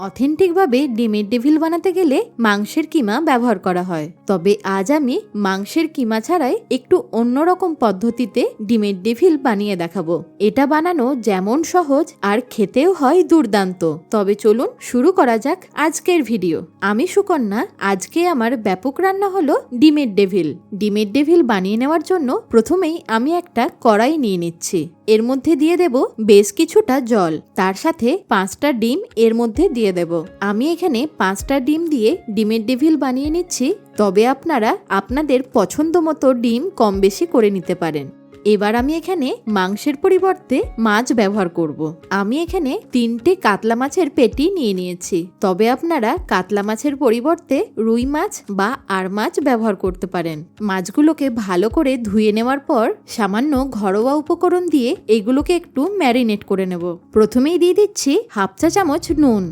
অথেন্টিকভাবে ডিমের ডেভিল বানাতে গেলে মাংসের কিমা ব্যবহার করা হয়, তবে আজ আমি মাংসের কিমা ছাড়াই একটু অন্যরকম পদ্ধতিতে ডিমের ডেভিল বানিয়ে দেখাবো। এটা বানানো যেমন সহজ আর খেতেও হয় দুর্দান্ত। তবে চলুন শুরু করা যাক আজকের ভিডিও। আমি সুকন্যা। আজকে আমার ব্যাপক রান্না হলো ডিমের ডেভিল। ডিমের ডেভিল বানিয়ে নেওয়ার জন্য প্রথমেই আমি একটা কড়াই নিয়ে নিচ্ছি। এর মধ্যে দিয়ে দেব বেশ কিছুটা জল, তার সাথে 5টা ডিম এর মধ্যে দিয়ে দেব। আমি এখানে 5টা ডিম দিয়ে ডিমের ডেভিল বানিয়ে নিচ্ছি, তবে আপনারা আপনাদের পছন্দ মতো ডিম কম বেশি করে নিতে পারেন। এবার আমি এখানে মাংসের পরিবর্তে মাছ ব্যবহার করব। আমি এখানে 3টে কাতলা মাছের পেটি নিয়ে নিয়েছি, তবে আপনারা কাতলা মাছের পরিবর্তে রুই মাছ বা আর মাছ ব্যবহার করতে পারেন। মাছগুলোকে ভালো করে ধুয়ে নেওয়ার পর সামান্য ঘরোয়া উপকরণ দিয়ে এগুলোকে একটু ম্যারিনেট করে নেব। প্রথমেই দিয়ে দিচ্ছি 1/2 চা চামচ নুন,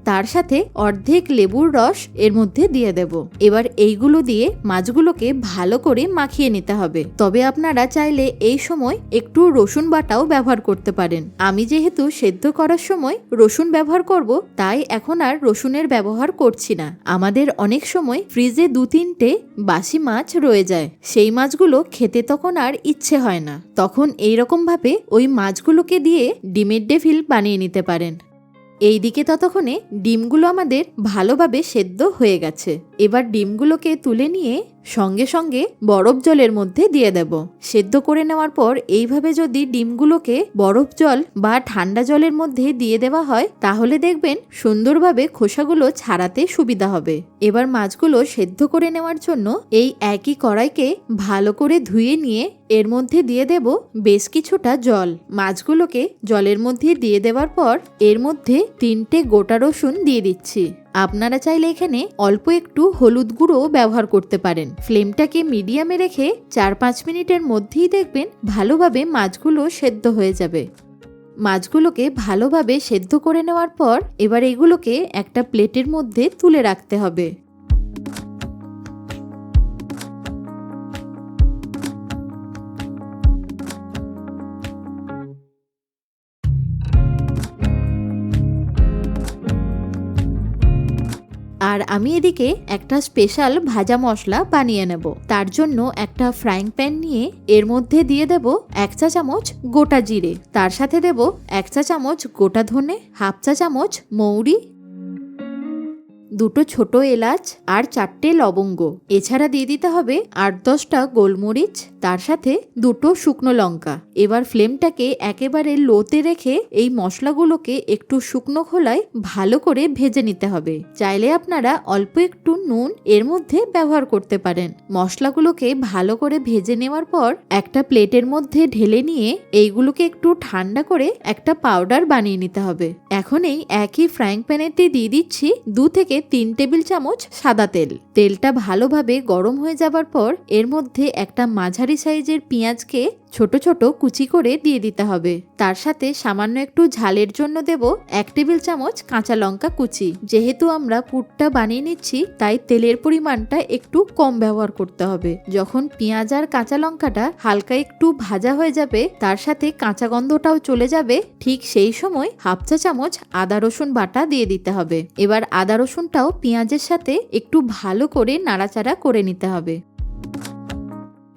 তার সাথে অর্ধেক লেবুর রস এর মধ্যে দিয়ে দেব। এবার এইগুলো দিয়ে মাছগুলোকে ভালো করে মাখিয়ে নিতে হবে। তবে আপনারা চাইলে এই সময় একটু রসুন বাটাও ব্যবহার করতে পারেন। আমি যেহেতু সেদ্ধ করার সময় রসুন ব্যবহার করব, তাই এখন আর রসুনের ব্যবহার করছি না। আমাদের অনেক সময় ফ্রিজে 2-3টে বাসি মাছ রয়ে যায়, সেই মাছগুলো খেতে তখন আর ইচ্ছে হয় না। তখন এইরকম ভাবে ওই মাছগুলোকে দিয়ে ডিমের ডেভিল বানিয়ে নিতে পারেন। এইদিকে ততক্ষণে ডিমগুলো আমাদের ভালোভাবে সেদ্ধ হয়ে গেছে। এবার ডিমগুলোকে তুলে নিয়ে সঙ্গে সঙ্গে বরফ জলের মধ্যে দিয়ে দেব। সেদ্ধ করে নেওয়ার পর এইভাবে যদি ডিমগুলোকে বরফ জল বা ঠান্ডা জলের মধ্যে দিয়ে দেওয়া হয়, তাহলে দেখবেন সুন্দরভাবে খোসাগুলো ছাড়াতে সুবিধা হবে। এবার মাছগুলো সেদ্ধ করে নেওয়ার জন্য এই একই কড়াইকে ভালো করে ধুয়ে নিয়ে এর মধ্যে দিয়ে দেব বেশ কিছুটা জল। মাছগুলোকে জলের মধ্যে দিয়ে দেওয়ার পর এর মধ্যে 3টে গোটা রসুন দিয়ে দিচ্ছি। আপনারা চাইলে এখানে অল্প একটু হলুদ গুঁড়ো ব্যবহার করতে পারেন। ফ্লেমটাকে মিডিয়ামে রেখে 4-5 মিনিটের মধ্যেই দেখবেন ভালোভাবে মাছগুলো সেদ্ধ হয়ে যাবে। মাছগুলোকে ভালোভাবে সেদ্ধ করে নেওয়ার পর এবার এগুলোকে একটা প্লেটের মধ্যে তুলে রাখতে হবে। আর আমি এদিকে একটা স্পেশাল ভাজা মশলা বানিয়ে নেব। তার জন্য একটা ফ্রাইং প্যান নিয়ে এর মধ্যে দিয়ে দেব 1 চা চামচ গোটা জিরে, তার সাথে দেব 1 চা চামচ গোটা ধনে, 1/2 চা চামচ মৌরি, 2টো ছোট এলাচ আর 4টে লবঙ্গ। এছাড়া দিয়ে দিতে হবে 8-10টা গোলমরিচ, তার সাথে 2টো শুকনো লঙ্কা। এবার ফ্লেমটাকে একেবারে লোতে রেখে এই মশলাগুলোকে একটু শুকনো খোলায় ভালো করে ভেজে নিতে হবে। চাইলে আপনারা অল্প একটু নুন এর মধ্যে ব্যবহার করতে পারেন। মশলাগুলোকে ভালো করে ভেজে নেওয়ার পর একটা প্লেটের মধ্যে ঢেলে নিয়ে এইগুলোকে একটু ঠান্ডা করে একটা পাউডার বানিয়ে নিতে হবে। এখন এই একই ফ্রাইং প্যানেতে দিয়ে দিচ্ছি 2 থেকে 3 টেবিল চামচ সাদা তেল। তেলটা ভালোভাবে গরম হয়ে যাবার পর এর মধ্যে একটা মাঝারি সাইজের পেঁয়াজকে ছোট ছোট কুচি করে দিয়ে দিতে হবে। তার সাথে সামান্য একটু ঝালের জন্য দেব 1 টেবিল চামচ কাঁচা লঙ্কা কুচি। যেহেতু আমরা পুরটা বানিয়ে নিচ্ছি, তাই তেলের পরিমাণটা একটু কম ব্যবহার করতে হবে। যখন পেঁয়াজ আর কাঁচা লঙ্কাটা হালকা একটু ভাজা হয়ে যাবে, তার সাথে কাঁচা গন্ধটাও চলে যাবে, ঠিক সেই সময় 1/2 চা চামচ আদা রসুন বাটা দিয়ে দিতে হবে। এবার আদা রসুনটাও পেঁয়াজের সাথে একটু ভালো করে নাড়াচাড়া করে নিতে হবে।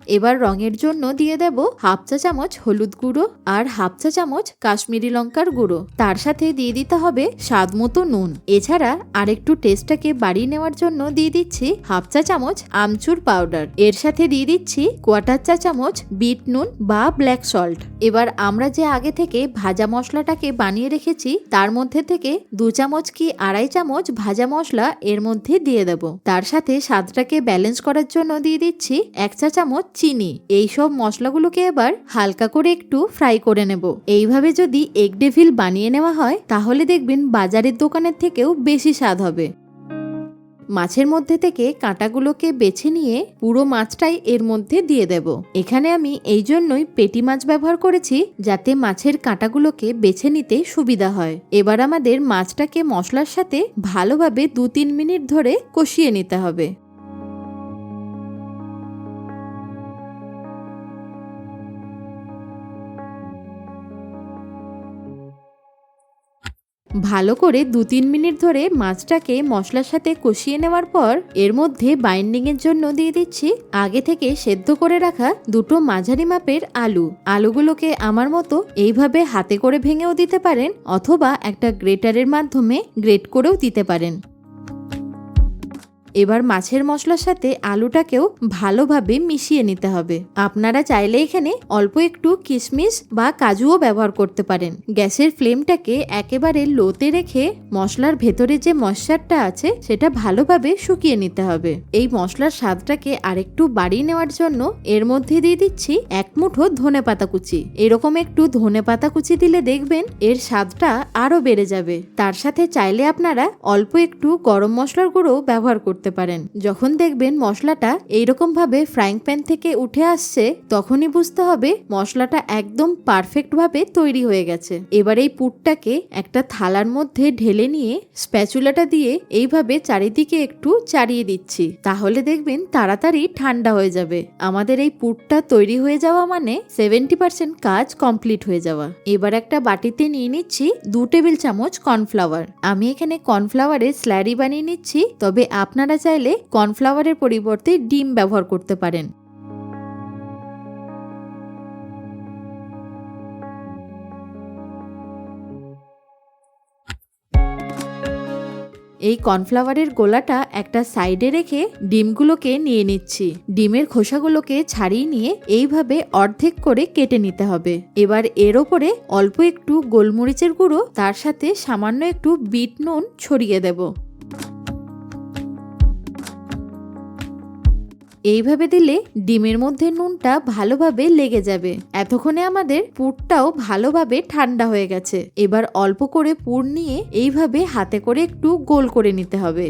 এবার রঙের জন্য দিয়ে দেব 1/2 চা চামচ হলুদ গুঁড়ো আর 1/2 চা চামচ কাশ্মীরি লঙ্কার গুঁড়ো। তার সাথে দিয়ে দিতে হবে স্বাদ মতো নুন। এছাড়া আরেকটু টেস্টটাকে বাড়িয়ে নেওয়ার জন্য দিয়ে দিচ্ছি 1/2 চা চামচ আমচুর পাউডার। এর সাথে দিয়ে দিচ্ছি 1/4 চা চামচ বিট নুন বা ব্ল্যাক সল্ট। এবার আমরা যে আগে থেকে ভাজা মশলাটাকে বানিয়ে রেখেছি, তার মধ্যে থেকে 2 চামচ কি 2.5 চামচ ভাজা মশলা এর মধ্যে দিয়ে দেব। তার সাথে স্বাদটাকে ব্যালেন্স করার জন্য দিয়ে দিচ্ছি 1 চা চামচ চিনি। এই সব মশলাগুলোকে এবার হালকা করে একটু ফ্রাই করে নেব। এইভাবে যদি এগ ডেভিল বানিয়ে নেওয়া হয়, তাহলে দেখবেন বাজারের দোকানের থেকেও বেশি স্বাদ হবে। মাছের মধ্যে থেকে কাঁটাগুলোকে বেছে নিয়ে পুরো মাছটাই এর মধ্যে দিয়ে দেব। এখানে আমি এই জন্যই পেটি মাছ ব্যবহার করেছি, যাতে মাছের কাঁটাগুলোকে বেছে নিতে সুবিধা হয়। এবার আমাদের মাছটাকে মশলার সাথে ভালোভাবে 2-3 মিনিট ধরে কষিয়ে নিতে হবে। ভালো করে 2-3 মিনিট ধরে মাছটাকে মশলার সাথে কষিয়ে নেওয়ার পর এর মধ্যে বাইন্ডিং এর জন্য দিয়ে দিচ্ছি আগে থেকে সেদ্ধ করে রাখা 2টো মাঝারি মাপের আলুগুলোকে আমার মতো এইভাবে হাতে করে ভেঙেও দিতে পারেন অথবা একটা গ্রেটারের মাধ্যমে গ্রেট করেও দিতে পারেন। এবার মাছের মশলার সাথে আলুটাকেও ভালোভাবে মিশিয়ে নিতে হবে। আপনারা চাইলে এখানে অল্প একটু কিশমিশ বা কাজুও ব্যবহার করতে পারেন। গ্যাসের ফ্লেমটাকে একেবারে লোতে রেখে মশলার ভেতরে যে ময়েশ্চারটা আছে সেটা ভালোভাবে শুকিয়ে নিতে হবে। এই মশলার স্বাদটাকে আরেকটু বাড়িয়ে নেওয়ার জন্য এর মধ্যে দিয়ে দিচ্ছি 1 মুঠো ধনেপাতা কুচি। এরকম একটু ধনেপাতা কুচি দিলে দেখবেন এর স্বাদটা আরো বেড়ে যাবে। তার সাথে চাইলে আপনারা অল্প একটু গরম মশলার গুঁড়ো ব্যবহার করতে পারেন। যখন দেখবেন মশলাটা এইরকম ভাবে ফ্রাইং প্যান থেকে উঠে আসছে তখনই বুঝতে হবে মশলাটা একদম পারফেক্ট ভাবে তৈরি হয়ে গেছে। এবার এই পুরটাকে একটা থালার মধ্যে ঢেলে নিয়ে স্প্যাচুলাটা দিয়ে এইভাবে চারিদিকে একটু চাড়িয়ে দিচ্ছি, তাহলে দেখবেন তাড়াতাড়ি ঠান্ডা হয়ে যাবে। আমাদের এই পুরটা তৈরি হয়ে যাওয়া মানে 70% কাজ কমপ্লিট হয়ে যাওয়া। এবার একটা বাটিতে নিয়ে নিচ্ছি 2 টেবিল চামচ কর্নফ্লাওয়ার। আমি এখানে কর্নফ্লাওয়ারের স্ল্যারি বানিয়ে নিচ্ছি, তবে আপনারা চাইলে কর্নফ্লাওয়ারের পরিবর্তে ডিম ব্যবহার করতে পারেন। এই কর্নফ্লাওয়ারের গোলাটা একটা সাইডে রেখে ডিমগুলোকে নিয়ে নিচ্ছি। ডিমের খোসাগুলোকে ছাড়িয়ে নিয়ে এইভাবে অর্ধেক করে কেটে নিতে হবে। এবার এর ওপরে অল্প একটু গোলমরিচের গুঁড়ো, তার সাথে সামান্য একটু বিট নুন ছড়িয়ে দেব। এইভাবে দিলে ডিমের মধ্যে নুনটা ভালোভাবে লেগে যাবে। এতক্ষণে আমাদের পুরটাও ভালোভাবে ঠান্ডা হয়ে গেছে। এবার অল্প করে পুর নিয়ে এইভাবে হাতে করে একটু গোল করে নিতে হবে।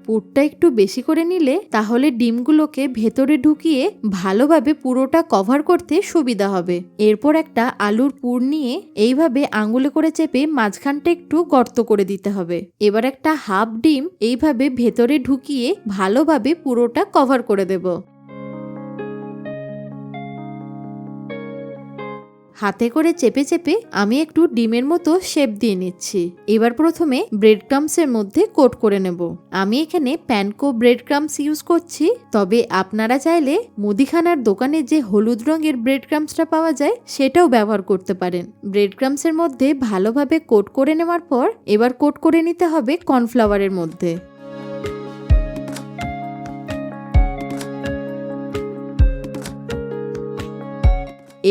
পুরটা একটু বেশি করে নিলে তাহলে ডিমগুলোকে ভেতরে ঢুকিয়ে ভালোভাবে পুরোটা কভার করতে সুবিধা হবে। এরপর একটা আলুর পুর নিয়ে এইভাবে আঙুলে করে চেপে মাঝখানটা একটু গর্ত করে দিতে হবে। এবার একটা হাফ ডিম এইভাবে ভেতরে ঢুকিয়ে ভালোভাবে পুরোটা কভার করে দেব। হাতে করে চেপে চেপে আমি একটু ডিমের মতো শেপ দিয়ে নিচ্ছি। এবার প্রথমে ব্রেড ক্রাম্বসের মধ্যে কোট করে নেব। আমি এখানে প্যানকো ব্রেড ক্রাম্বস ইউজ করছি, তবে আপনারা চাইলে মুদিখানার দোকানে যে হলুদ রঙের ব্রেড ক্রাম্বসটা পাওয়া যায় সেটাও ব্যবহার করতে পারেন। ব্রেড ক্রাম্বসের মধ্যে ভালোভাবে কোট করে নেওয়ার পর এবার কোট করে নিতে হবে কর্নফ্লাওয়ারের মধ্যে।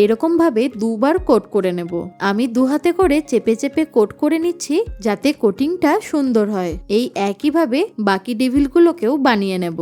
এরকম ভাবে 2 বার কোট করে নেব। আমি 2 হাতে করে চেপে চেপে কোট করে নিচ্ছি যাতে কোটিংটা সুন্দর হয়। এই একইভাবে বাকি ডেভিলগুলোকেও বানিয়ে নেব।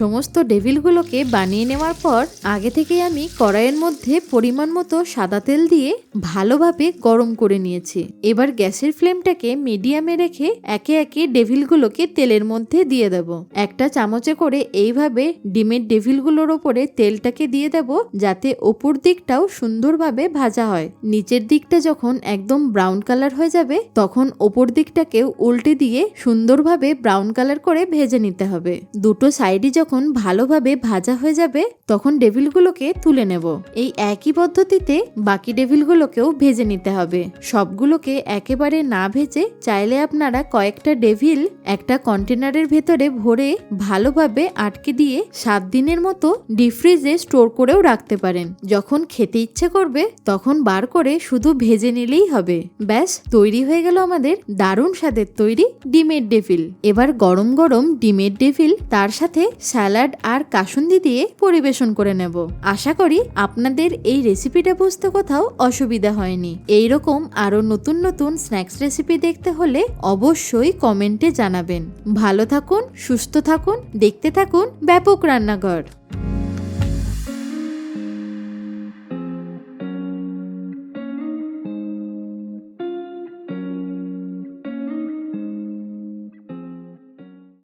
সমস্ত ডেভিলগুলোকে বানিয়ে নেওয়ার পর আগে থেকে আমি কড়াইয়ের মধ্যে পরিমাণ মতো সাদা তেল দিয়ে ভালোভাবে গরম করে নিয়েছি। এবার গ্যাসের ফ্লেমটাকে মিডিয়ামে রেখে একে একে ডেভিলগুলোকে তেলের মধ্যে দিয়ে দেব। একটা চামচে করে এইভাবে ডিমের ডেভিলগুলোর ওপরে তেলটাকে দিয়ে দেব, যাতে ওপর দিকটাও সুন্দরভাবে ভাজা হয়। নিচের দিকটা যখন একদম ব্রাউন কালার হয়ে যাবে তখন ওপর দিকটাকেও উল্টে দিয়ে সুন্দরভাবে ব্রাউন কালার করে ভেজে নিতে হবে। দুটো সাইডই যখন ভালোভাবে ভাজা হয়ে যাবে তখন ডেভিলগুলোকে তুলে নেব। এই একই পদ্ধতিতে বাকি ডেভিলগুলোকেও ভেজে নিতে হবে। সবগুলোকে একেবারে না ভেজে চাইলে আপনারা কয়েকটা ডেভিল একটা কন্টেনারের ভেতরে ভরে ভালোভাবে আটকে দিয়ে 7 দিনের মতো ডিপ ফ্রিজে স্টোর করেও রাখতে পারেন। যখন খেতে ইচ্ছে করবে তখন বার করে শুধু ভেজে নিলেই হবে। ব্যাস তৈরি হয়ে গেল আমাদের দারুণ স্বাদের তৈরি ডিমের ডেভিল। এবার গরম গরম ডিমের ডেভিল তার সাথে স্যালাড আর কাসুন্দি দিয়ে পরিবেশন করে নেব। আশা করি আপনাদের এই রেসিপিটা বুঝতে কোথাও অসুবিধা হয়নি। এইরকম আরো নতুন নতুন স্ন্যাক্স রেসিপি দেখতে হলে অবশ্যই কমেন্টে জানাবেন। ভালো থাকুন, সুস্থ থাকুন, দেখতে থাকুন ব্যাপক রান্নাঘর।